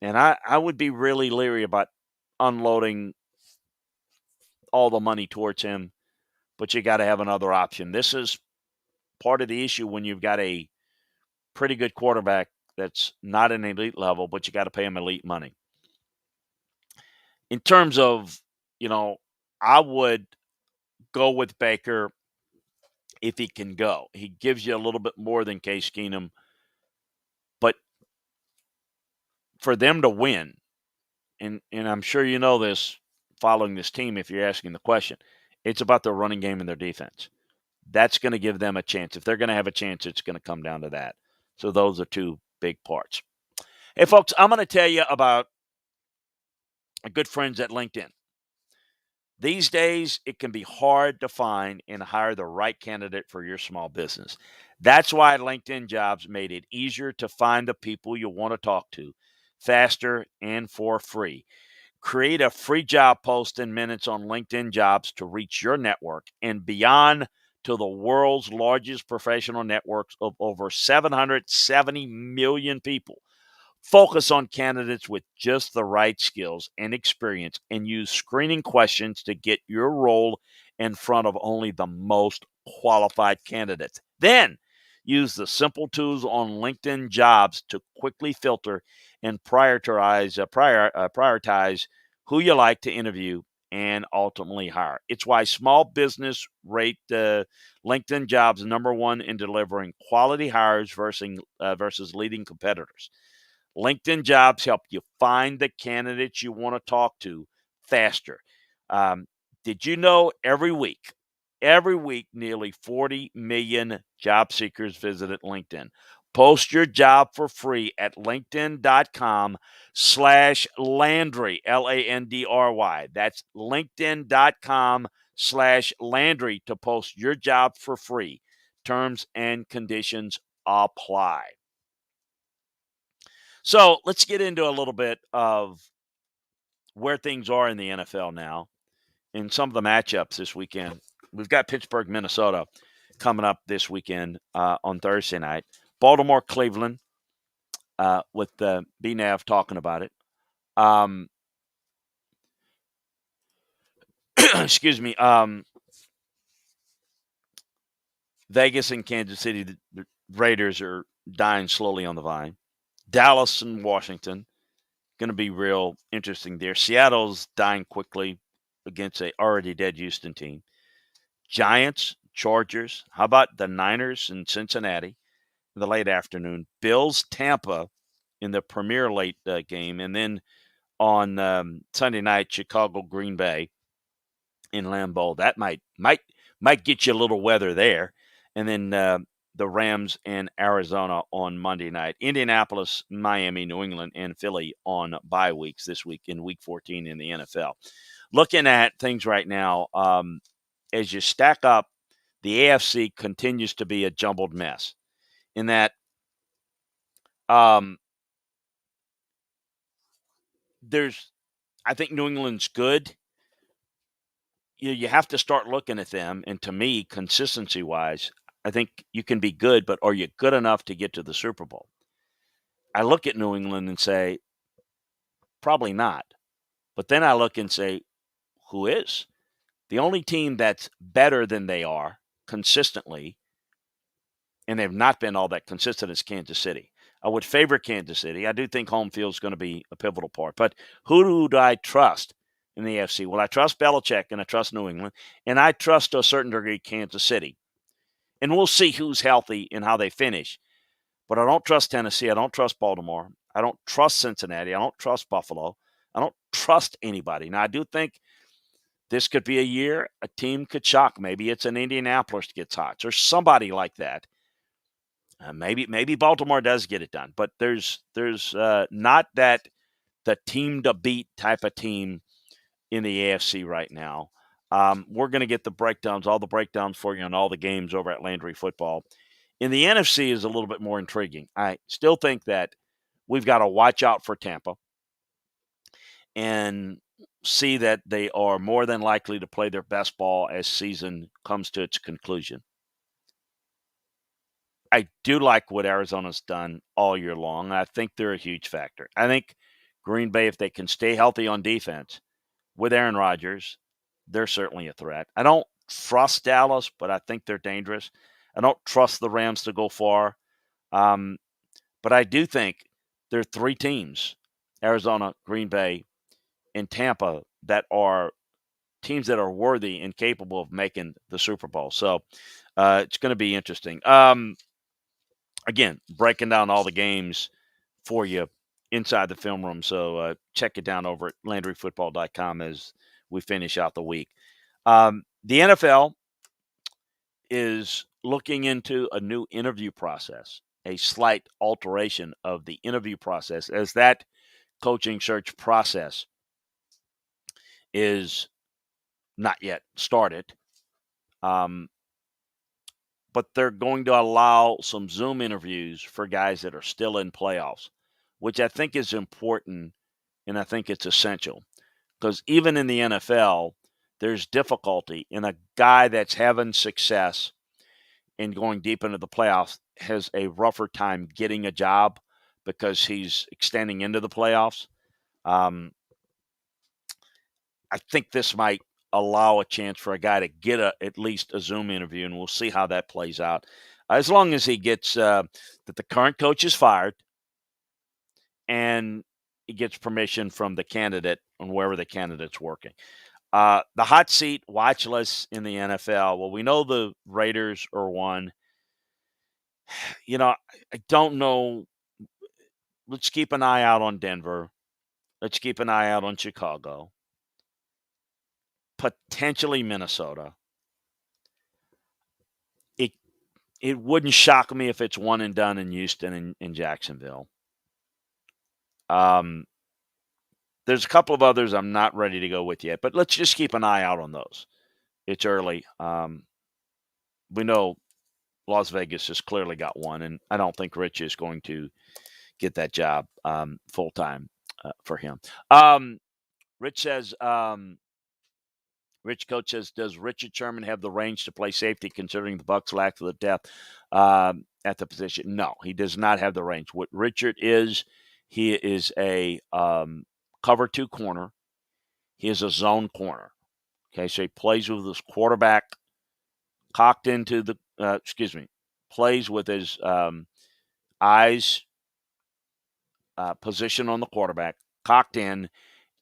And I would be really leery about unloading all the money towards him, but you got to have another option. This is part of the issue when you've got a pretty good quarterback that's not an elite level, but you got to pay him elite money. In terms of, I would go with Baker if he can go. He gives you a little bit more than Case Keenum, but for them to win, and I'm sure you know this following this team if you're asking the question, it's about their running game and their defense. That's going to give them a chance. If they're going to have a chance, it's going to come down to that. So those are two big parts. Hey, folks, I'm going to tell you about good friends at LinkedIn. These days, it can be hard to find and hire the right candidate for your small business. That's why LinkedIn Jobs made it easier to find the people you want to talk to, faster and for free. Create a free job post in minutes on LinkedIn Jobs to reach your network and beyond to the world's largest professional networks of over 770 million people. Focus on candidates with just the right skills and experience, and use screening questions to get your role in front of only the most qualified candidates. Then use the simple tools on LinkedIn Jobs to quickly filter and prioritize who you like to interview and ultimately hire. It's why small business rate LinkedIn Jobs number one in delivering quality hires versus leading competitors. LinkedIn Jobs help you find the candidates you want to talk to faster. Did you know every week, nearly 40 million job seekers visited LinkedIn? Post your job for free at linkedin.com/Landry, Landry. That's linkedin.com/Landry to post your job for free. Terms and conditions apply. So let's get into a little bit of where things are in the NFL now in some of the matchups this weekend. We've got Pittsburgh, Minnesota coming up this weekend on Thursday night. Baltimore, Cleveland, with BNAV talking about it. Excuse me. Vegas and Kansas City, the Raiders are dying slowly on the vine. Dallas and Washington, going to be real interesting there. Seattle's dying quickly against a already dead Houston team. Giants, Chargers. How about the Niners and Cincinnati in the late afternoon? Bills, Tampa in the premier late game. And then on Sunday night, Chicago, Green Bay in Lambeau. That might get you a little weather there. And then the Rams and Arizona on Monday night. Indianapolis, Miami, New England, and Philly on bye weeks this week in Week 14 in the NFL. Looking at things right now, as you stack up, the AFC continues to be a jumbled mess in that I think New England's good. You have to start looking at them. And to me, consistency-wise, I think you can be good, but are you good enough to get to the Super Bowl? I look at New England and say, probably not. But then I look and say, who is? The only team that's better than they are consistently, and they've not been all that consistent, is Kansas City. I would favor Kansas City. I do think home field is going to be a pivotal part. But who do I trust in the AFC? Well, I trust Belichick and I trust New England, and I trust to a certain degree Kansas City. And we'll see who's healthy and how they finish. But I don't trust Tennessee. I don't trust Baltimore. I don't trust Cincinnati. I don't trust Buffalo. I don't trust anybody. Now, I do think this could be a year a team could shock. Maybe it's an Indianapolis gets hot or somebody like that. Maybe Baltimore does get it done. But there's not that the team to beat type of team in the AFC right now. We're going to get the breakdowns, all the breakdowns for you on all the games over at Landry Football. In the NFC is a little bit more intriguing. I still think that we've got to watch out for Tampa and see that they are more than likely to play their best ball as season comes to its conclusion. I do like what Arizona's done all year long. I think they're a huge factor. I think Green Bay, if they can stay healthy on defense with Aaron Rodgers, they're certainly a threat. I don't trust Dallas, but I think they're dangerous. I don't trust the Rams to go far. But I do think there are three teams, Arizona, Green Bay, and Tampa, that are teams that are worthy and capable of making the Super Bowl. So it's going to be interesting. Again, breaking down all the games for you inside the film room. So check it down over at LandryFootball.com as we finish out the week. The NFL is looking into a new interview process, a slight alteration of the interview process, as that coaching search process is not yet started. But they're going to allow some Zoom interviews for guys that are still in playoffs, which I think is important, and I think it's essential. Because even in the NFL, there's difficulty, and a guy that's having success and going deep into the playoffs has a rougher time getting a job because he's extending into the playoffs. I think this might allow a chance for a guy to get at least a Zoom interview, and we'll see how that plays out. As long as he gets that the current coach is fired and he gets permission from the candidate on wherever the candidate's working. The hot seat watch list in the NFL. Well, we know the Raiders are one. I don't know. Let's keep an eye out on Denver. Let's keep an eye out on Chicago. Potentially Minnesota. It wouldn't shock me if it's one and done in Houston and in Jacksonville. There's a couple of others I'm not ready to go with yet, but let's just keep an eye out on those. It's early. We know Las Vegas has clearly got one, and I don't think Rich is going to get that job full-time for him. Rich says, Rich Coach says, does Richard Sherman have the range to play safety considering the Bucs' lack of the depth at the position? No, he does not have the range. What Richard is, he is a cover two corner. He is a zone corner. Okay, so he plays with his quarterback cocked into the, plays with his eyes position on the quarterback, cocked in,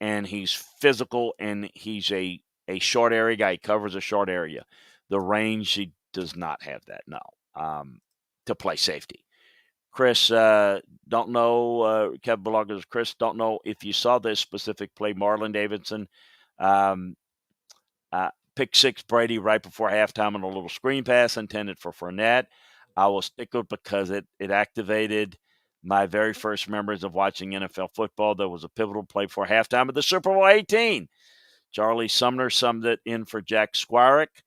and he's physical, and he's a short area guy. He covers a short area. The range, he does not have that, no, to play safety. Chris, don't know, Kevin Belogger, Chris, don't know if you saw this specific play. Marlon Davidson pick six Brady right before halftime on a little screen pass intended for Fournette. I was tickled because it activated my very first memories of watching NFL football. There was a pivotal play for halftime of the Super Bowl 18. Charlie Sumner summed it in for Jack Squarick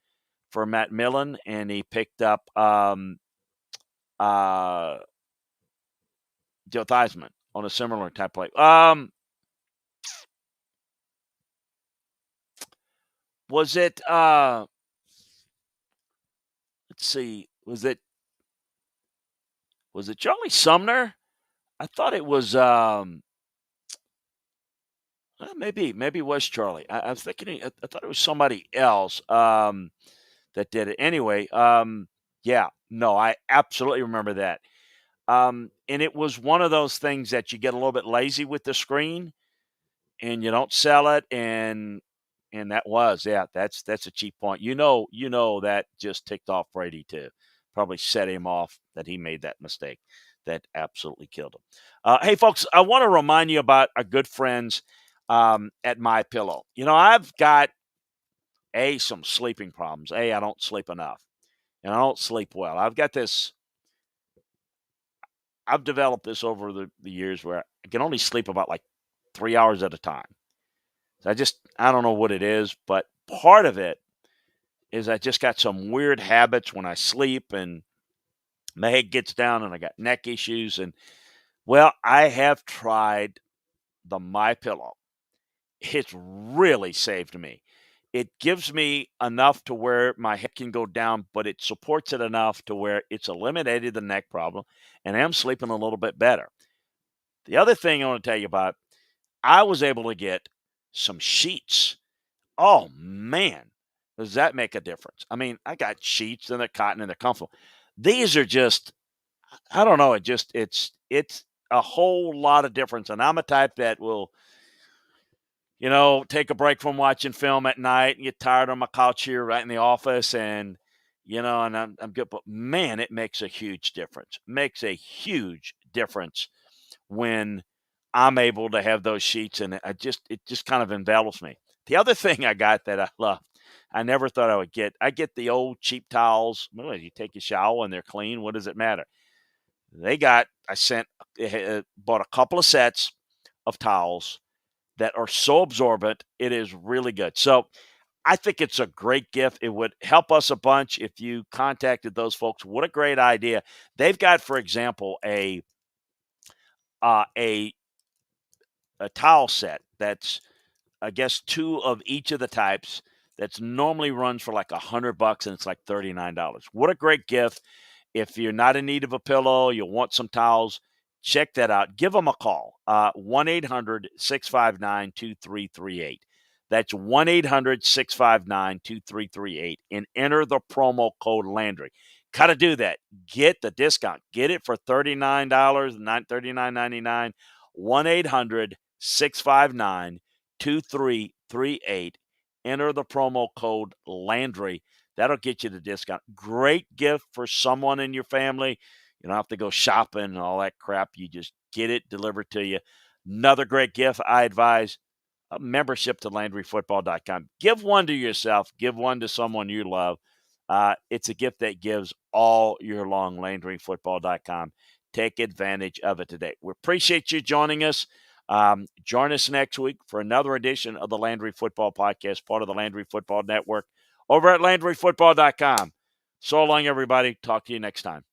for Matt Millen, and he picked up Joe Theismann on a similar type play. Was it let's see, was it Charlie Sumner? I thought it was maybe it was Charlie. I was thinking I thought it was somebody else that did it. Anyway, yeah, no, I absolutely remember that. And it was one of those things that you get a little bit lazy with the screen and you don't sell it, and that's a cheap point. You know that just ticked off Brady too. Probably set him off that he made that mistake. That absolutely killed him. Hey folks, I want to remind you about our good friends at My Pillow. I've got some sleeping problems. I don't sleep enough, and I don't sleep well. I've developed this over the years where I can only sleep about like 3 hours at a time. So I don't know what it is, but part of it is I just got some weird habits when I sleep, and my head gets down, and I got neck issues. And well, I have tried the My Pillow. It's really saved me. It gives me enough to where my head can go down, but it supports it enough to where it's eliminated the neck problem, and I'm sleeping a little bit better. The other thing I want to tell you about, I was able to get some sheets. Oh, man, does that make a difference? I mean, I got sheets and they're cotton and they're comfortable. These are just, I don't know, it's a whole lot of difference. And I'm a type that will, take a break from watching film at night and get tired on my couch here right in the office, and and I'm good. But man, it makes a huge difference. Makes a huge difference when I'm able to have those sheets, and it just kind of envelops me. The other thing I got that I love, I never thought I would get. I get the old cheap towels. Well, you take a shower and they're clean. What does it matter? Bought a couple of sets of towels that are so absorbent. It is really good. So I think it's a great gift. It would help us a bunch if you contacted those folks. What a great idea. They've got, for example, a towel set that's, I guess, two of each of the types that's normally runs for like $100 and it's like $39. What a great gift. If you're not in need of a pillow, you want some towels, check that out. Give them a call, 1-800-659-2338. That's 1-800-659-2338, and enter the promo code Landry. Got to do that. Get the discount. Get it for $39, $39.99. 1-800-659-2338. Enter the promo code Landry. That'll get you the discount. Great gift for someone in your family. You don't have to go shopping and all that crap. You just get it delivered to you. Another great gift, I advise, a membership to LandryFootball.com. Give one to yourself. Give one to someone you love. It's a gift that gives all year long. LandryFootball.com. Take advantage of it today. We appreciate you joining us. Join us next week for another edition of the Landry Football Podcast, part of the Landry Football Network, over at LandryFootball.com. So long, everybody. Talk to you next time.